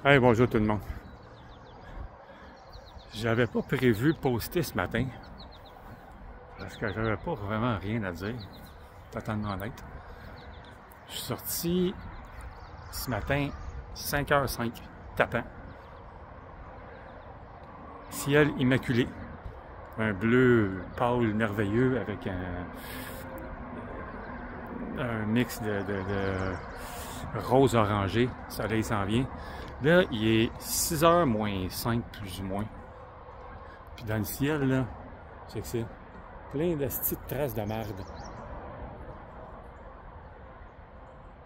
Hey, bonjour tout le monde. J'avais pas prévu poster ce matin parce que j'avais pas vraiment rien à dire, totalement honnête. Je suis sorti ce matin 5h05, tapant. Ciel immaculé. Un bleu pâle merveilleux avec un mix de rose orangé. Le soleil s'en vient. Là, il est 6h moins 5 plus ou moins. Puis dans le ciel, là, c'est que c'est plein de petites traces de marde.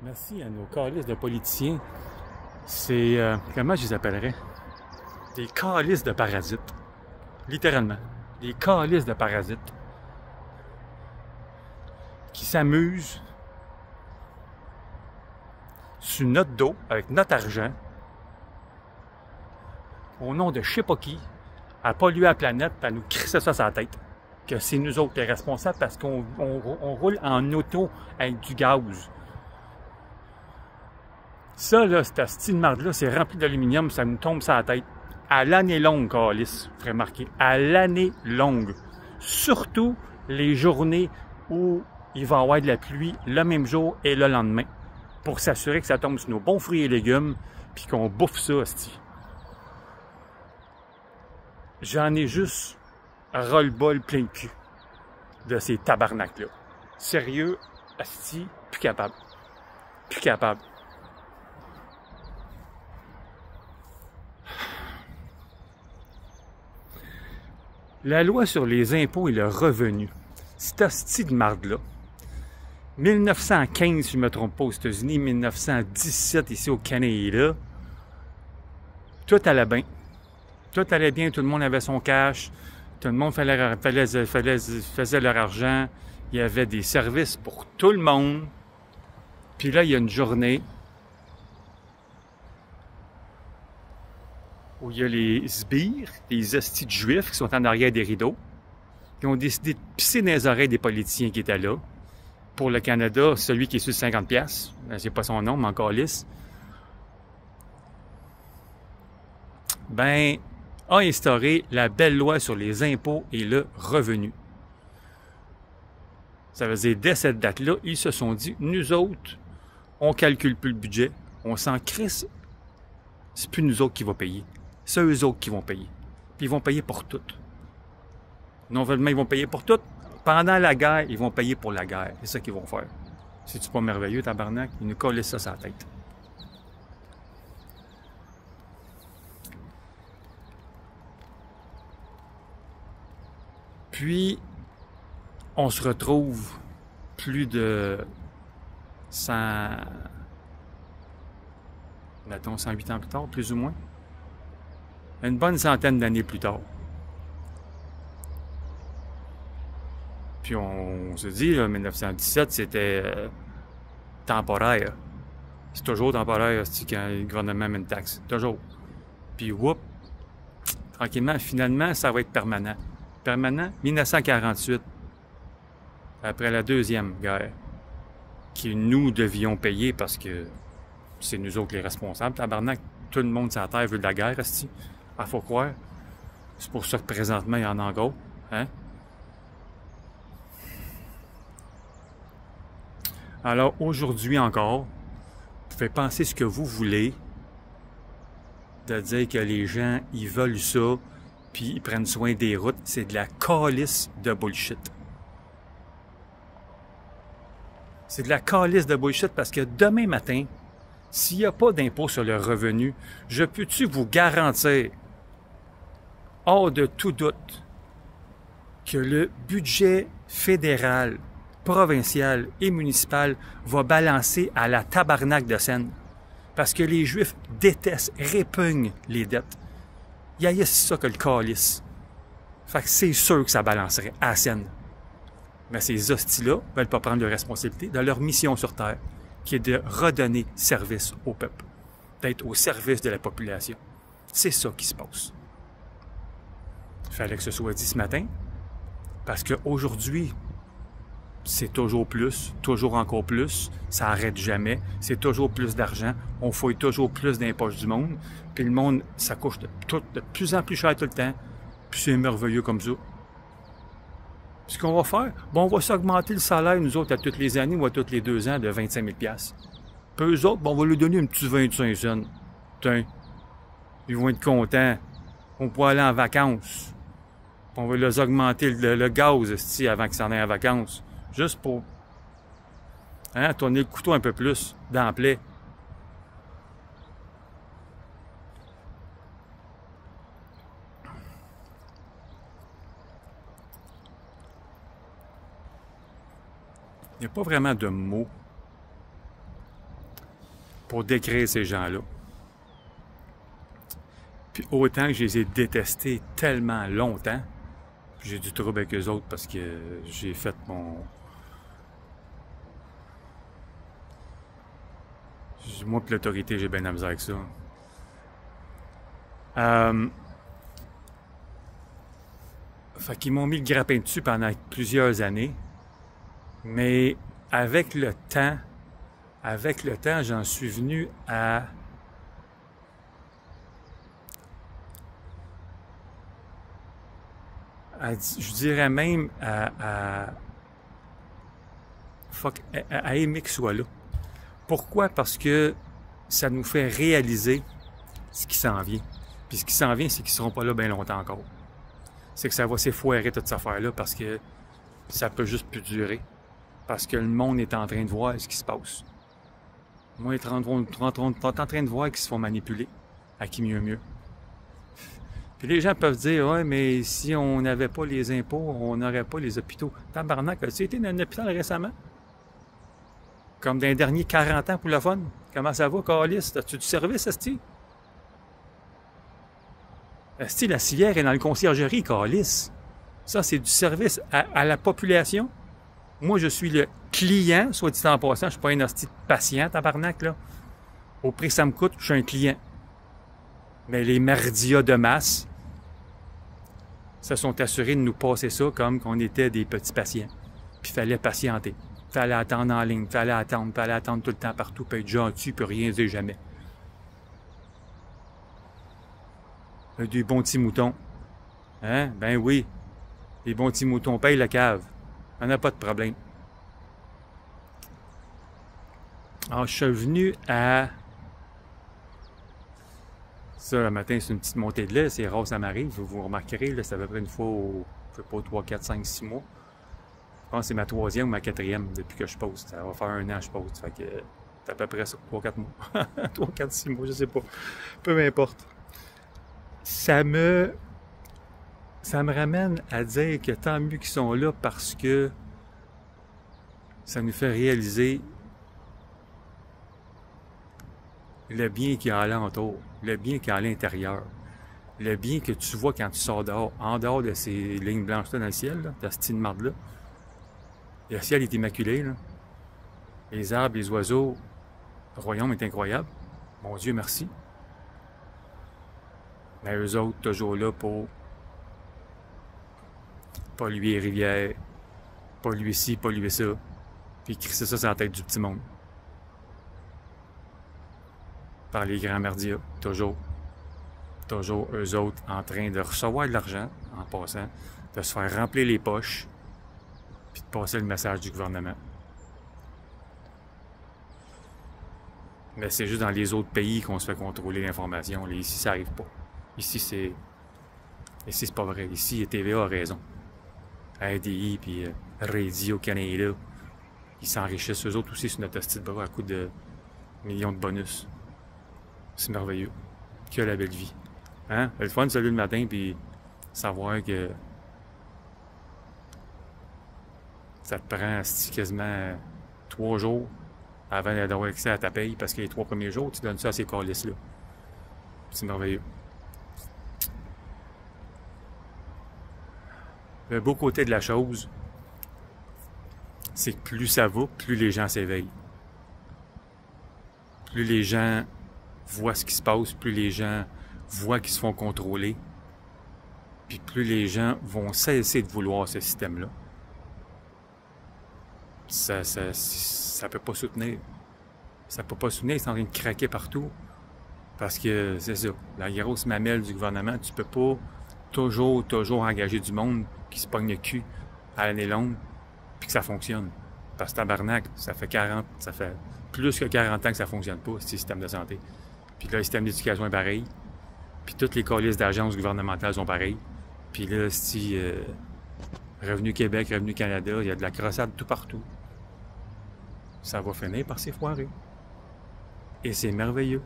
Merci à nos calices de politiciens. C'est, comment je les appellerais? Des calices de parasites. Littéralement. Des calices de parasites. Qui s'amusent sur notre dos, avec notre argent, au nom de je sais pas qui, à polluer la planète, à nous crisser ça sur la tête. Que c'est nous autres les responsables parce qu'on roule en auto avec du gaz. Ça, là, cette style de marde-là, c'est rempli d'aluminium, ça nous tombe sur la tête. À l'année longue, calice, vous ferez marquer. À l'année longue. Surtout les journées où il va y avoir de la pluie le même jour et le lendemain. Pour s'assurer que ça tombe sur nos bons fruits et légumes, puis qu'on bouffe ça, hostie. J'en ai juste ras-le-bol plein de cul de ces tabarnaks-là. Sérieux, hostie, plus capable. Plus capable. La loi sur les impôts et le revenu, cette hostie de marde-là, 1915, si je ne me trompe pas, aux États-Unis, 1917 ici au Canada, tout allait bien. Tout allait bien, tout le monde avait son cash, tout le monde faisait leur argent, il y avait des services pour tout le monde. Puis là, il y a une journée où il y a les sbires, les hosties de juifs qui sont en arrière des rideaux, qui ont décidé de pisser dans les oreilles des politiciens qui étaient là. Pour le Canada, celui qui est sur 50$, c'est pas son nom, mais encore lisse, ben, a instauré la belle loi sur les impôts et le revenu. Ça veut dire, dès cette date-là, ils se sont dit, nous autres, on calcule plus le budget, on s'en crisse, c'est plus nous autres qui vont payer, c'est eux autres qui vont payer. Puis ils vont payer pour tout. Non seulement ils vont payer pour tout, pendant la guerre, ils vont payer pour la guerre. C'est ça qu'ils vont faire. C'est-tu pas merveilleux, tabarnak? Ils nous collent ça sur la tête. Puis, on se retrouve plus de 100... mettons 108 ans plus tard, plus ou moins. Une bonne centaine d'années plus tard. Puis on se dit, là, 1917, c'était temporaire. C'est toujours temporaire, c'est quand le gouvernement met une taxe. Toujours. Puis, whoop, tranquillement, finalement, ça va être permanent. Permanent, 1948, après la Deuxième Guerre, que nous devions payer parce que c'est nous autres les responsables. Tabarnak, tout le monde sur la Terre veut de la guerre, esti. Ah, faut croire. C'est pour ça que présentement, il y en a gros. Hein? Alors, aujourd'hui encore, vous pouvez penser ce que vous voulez, de dire que les gens, ils veulent ça, puis ils prennent soin des routes. C'est de la calice de bullshit. C'est de la calice de bullshit parce que demain matin, s'il n'y a pas d'impôt sur le revenu, je peux-tu vous garantir, hors de tout doute, que le budget fédéral, provincial et municipal va balancer à la tabarnak de scène. Parce que les Juifs détestent, répugnent les dettes. Il y a ça que le calice. Fait que c'est sûr que ça balancerait à la scène. Mais ces hosties-là ne veulent pas prendre de responsabilité de leur mission sur Terre, qui est de redonner service au peuple, d'être au service de la population. C'est ça qui se passe. Il fallait que ce soit dit ce matin, parce qu'aujourd'hui, c'est toujours plus, toujours encore plus, ça arrête jamais, c'est toujours plus d'argent, on fouille toujours plus dans les poches du monde, puis le monde, ça coûte de plus en plus cher tout le temps, puis c'est merveilleux comme ça. Ce qu'on va faire, bon, on va s'augmenter le salaire, nous autres, à toutes les années ou à tous les 2 ans, de 25 000 $. Puis eux autres, bon, on va leur donner un petit 25 cents. Tiens, ils vont être contents. On pourra aller en vacances. On va leur augmenter le gaz, avant qu'ils s'en aient en vacances. Juste pour tourner le couteau un peu plus dans la plaie. Il n'y a pas vraiment de mots pour décrire ces gens-là. Puis autant que je les ai détestés tellement longtemps, j'ai du trouble avec eux autres parce que j'ai fait mon... Moi, puis l'autorité, j'ai bien de la misère avec ça. Fait qu'ils m'ont mis le grappin dessus pendant plusieurs années. Mais avec le temps, j'en suis venu à... je dirais même à aimer qu'il soit là. Pourquoi? Parce que ça nous fait réaliser ce qui s'en vient. Puis ce qui s'en vient, c'est qu'ils ne seront pas là bien longtemps encore. C'est que ça va s'effoirer toute cette affaire-là parce que ça peut juste plus durer. Parce que le monde est en train de voir ce qui se passe. Moi, est en train de voir qu'ils se font manipuler. À qui mieux. Puis les gens peuvent dire, ouais, mais si on n'avait pas les impôts, on n'aurait pas les hôpitaux. Tabarnak, as-tu été dans un hôpital récemment? Comme dans les derniers 40 ans pour le fun? Comment ça va, Calis? As-tu du service, Esti? Esti, la civière est dans le conciergerie, Calis. Ça, c'est du service à la population. Moi, je suis le client, soit dit en passant, je ne suis pas un hostie de patient, tabarnak, là. Au prix que ça me coûte, je suis un client. Mais les merdias de masse se sont assurés de nous passer ça comme qu'on était des petits patients. Puis il fallait patienter. Il fallait attendre en ligne, il fallait attendre tout le temps partout, puis être gentil, puis rien dire jamais. Des bons petits moutons. Hein? Ben oui. Les bons petits moutons payent la cave. On n'a pas de problème. Alors, je suis venu à... Ça, le matin, c'est une petite montée de lait. C'est rare, ça m'arrive. Vous remarquerez, là, c'est à peu près une fois au... Je sais pas, 3, 4, 5, 6 mois. Je pense que c'est ma 3e ou ma 4e depuis que je poste. Ça va faire 1 an que je poste. Fait que c'est à peu près ça, 3, 4 mois. 3, 4, 6 mois, je sais pas. Peu importe. Ça me ramène à dire que tant mieux qu'ils sont là parce que ça nous fait réaliser le bien qu'il y a alentour, le bien qu'il y a à l'intérieur, le bien que tu vois quand tu sors dehors, en dehors de ces lignes blanches-là dans le ciel, là, de cette marde-là. Le ciel est immaculé, là. Les arbres, les oiseaux, le royaume est incroyable. Mon Dieu, merci. Mais eux autres, toujours là pour polluer les rivières, polluer ci, polluer ça, puis crisser ça sur la tête du petit monde. Par les grands merdias, toujours. Toujours eux autres en train de recevoir de l'argent, en passant, de se faire remplir les poches, puis de passer le message du gouvernement. Mais c'est juste dans les autres pays qu'on se fait contrôler l'information. Ici, ça n'arrive pas. Ici, c'est pas vrai. Ici, TVA a raison. ADI puis Radio Canada, ils s'enrichissent eux autres aussi sur notre hostie de bras à coup de millions de bonus. C'est merveilleux. Que la belle vie. Hein? Le fun, salut le matin, puis savoir que ça te prend quasiment 3 jours avant d'avoir accès à ta paye, parce que les 3 premiers jours, tu donnes ça à ces calices-là. C'est merveilleux. Le beau côté de la chose, c'est que plus ça va, plus les gens s'éveillent. Plus les gens voient ce qui se passe, plus les gens voient qu'ils se font contrôler, puis plus les gens vont cesser de vouloir ce système-là. Ça peut pas soutenir. Ça peut pas soutenir, c'est en train de craquer partout. Parce que c'est ça, la grosse mamelle du gouvernement, tu peux pas toujours engager du monde qui se pogne le cul à l'année longue, puis que ça fonctionne. Parce que tabarnak, ça fait plus que 40 ans que ça fonctionne pas, ce système de santé. Puis là, le système d'éducation est pareil. Puis toutes les calices d'agences gouvernementales sont pareilles. Puis là, si Revenu Québec, Revenu Canada, il y a de la crossade tout partout. Ça va finir par s'effoirer. Et c'est merveilleux.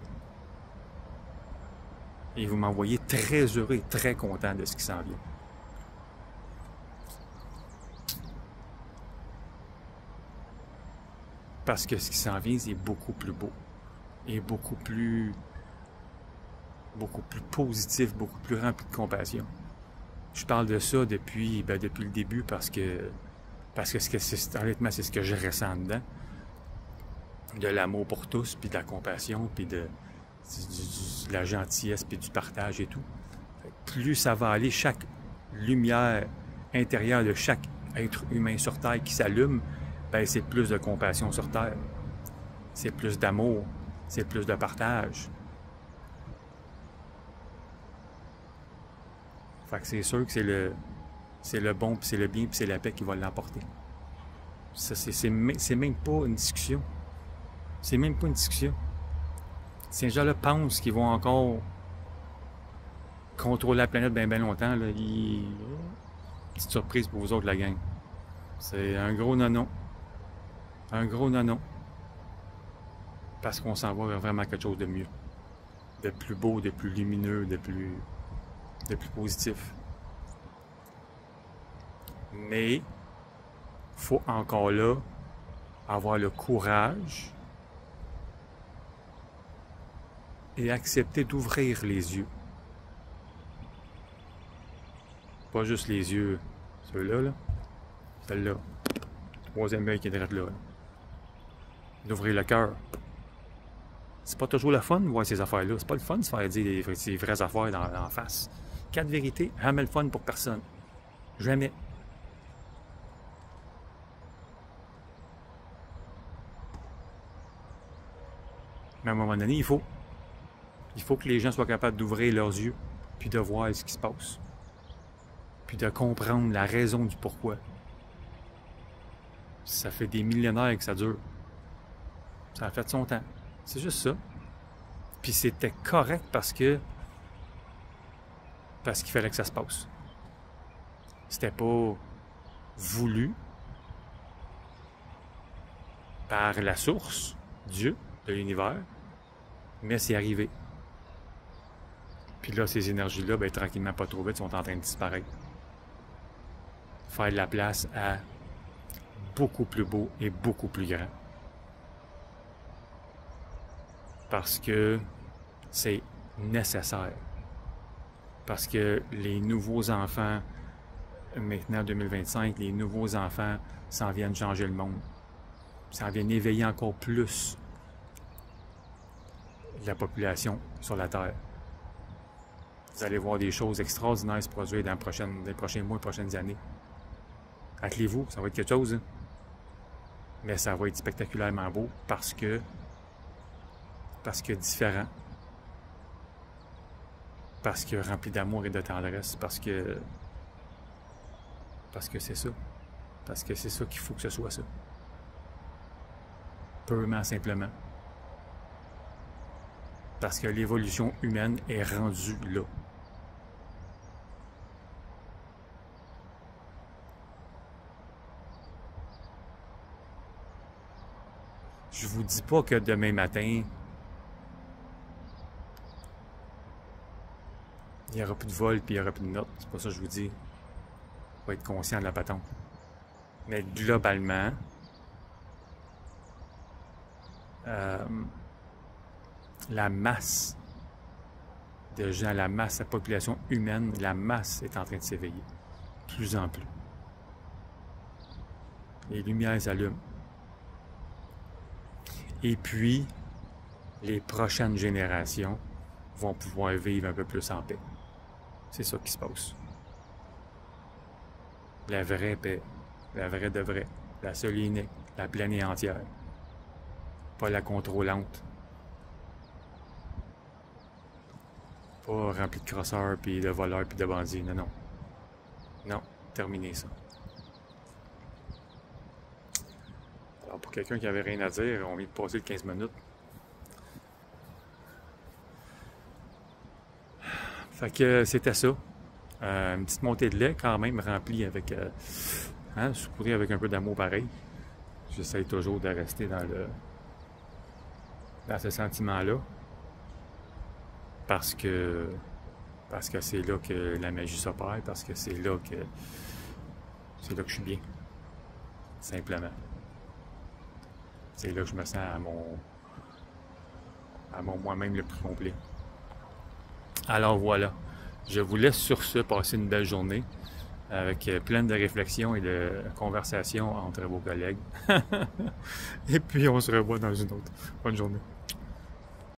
Et vous m'envoyez très heureux et très content de ce qui s'en vient. Parce que ce qui s'en vient, c'est beaucoup plus beau. Et beaucoup plus positif, beaucoup plus rempli de compassion. Je parle de ça depuis le début parce que honnêtement, c'est ce que je ressens dedans. De l'amour pour tous, puis de la compassion, puis de la gentillesse, puis du partage et tout. Plus ça va aller, chaque lumière intérieure de chaque être humain sur Terre qui s'allume, ben c'est plus de compassion sur Terre. C'est plus d'amour, c'est plus de partage. Fait que c'est sûr que c'est le bon, puis c'est le bien, puis c'est la paix qui va l'emporter. Ça, c'est même pas une discussion. C'est même pas une discussion. Ces gens-là pensent qu'ils vont encore contrôler la planète bien longtemps. Là. Petite surprise pour vous autres, la gang. C'est un gros non-non. Un gros non-non. Parce qu'on s'en va vers vraiment quelque chose de mieux. De plus beau, de plus lumineux, de plus positif. Mais, faut encore là avoir le courage et accepter d'ouvrir les yeux. Pas juste les yeux, ceux-là, là. Celle-là. Troisième œil qui est direct là. D'ouvrir le cœur. C'est pas toujours le fun de voir ces affaires-là. C'est pas le fun de se faire dire ces vraies affaires en face. 4 vérités, jamais le fun pour personne. Jamais. Mais à un moment donné, il faut que les gens soient capables d'ouvrir leurs yeux, puis de voir ce qui se passe. Puis de comprendre la raison du pourquoi. Ça fait des millénaires que ça dure. Ça a fait son temps. C'est juste ça. Puis c'était correct parce qu'il fallait que ça se passe. C'était pas voulu par la source, Dieu, de l'univers, mais c'est arrivé. Puis là, ces énergies-là, ben, tranquillement, pas trop vite, sont en train de disparaître. Faire de la place à beaucoup plus beau et beaucoup plus grand. Parce que c'est nécessaire. Parce que les nouveaux enfants, maintenant 2025, les nouveaux enfants s'en viennent changer le monde. S'en viennent éveiller encore plus la population sur la Terre. Vous allez voir des choses extraordinaires se produire dans les prochains mois, les prochaines années. Attelez-vous, ça va être quelque chose. Hein? Mais ça va être spectaculairement beau parce que différent. Parce que rempli d'amour et de tendresse. Parce que c'est ça. Parce que c'est ça qu'il faut que ce soit ça. Purement simplement. Parce que l'évolution humaine est rendue là. Je vous dis pas que demain matin, il n'y aura plus de vol puis il n'y aura plus de notes. C'est pas ça que je vous dis. Il faut être conscient de la patente. Mais globalement, la masse de gens, la population humaine, la masse est en train de s'éveiller. De plus en plus. Les lumières s'allument. Et puis, les prochaines générations vont pouvoir vivre un peu plus en paix. C'est ça qui se passe. La vraie paix, la vraie de vraie, la seule et unique, la pleine et entière. Pas la contrôlante. Pas remplie de crosseurs, puis de voleurs, puis de bandits. Non, non. Non, terminez ça. Alors, pour quelqu'un qui avait rien à dire, on vient de passer le 15 minutes. Fait que c'était ça. Une petite montée de lait, quand même, remplie avec... saupoudrée avec un peu d'amour pareil. J'essaie toujours de rester dans ce sentiment-là. Parce que c'est là que la magie s'opère, parce que c'est là que je suis bien. Simplement. C'est là que je me sens à mon moi-même le plus complet. Alors voilà. Je vous laisse sur ce passer une belle journée avec plein de réflexions et de conversations entre vos collègues. Et puis on se revoit dans une autre. Bonne journée.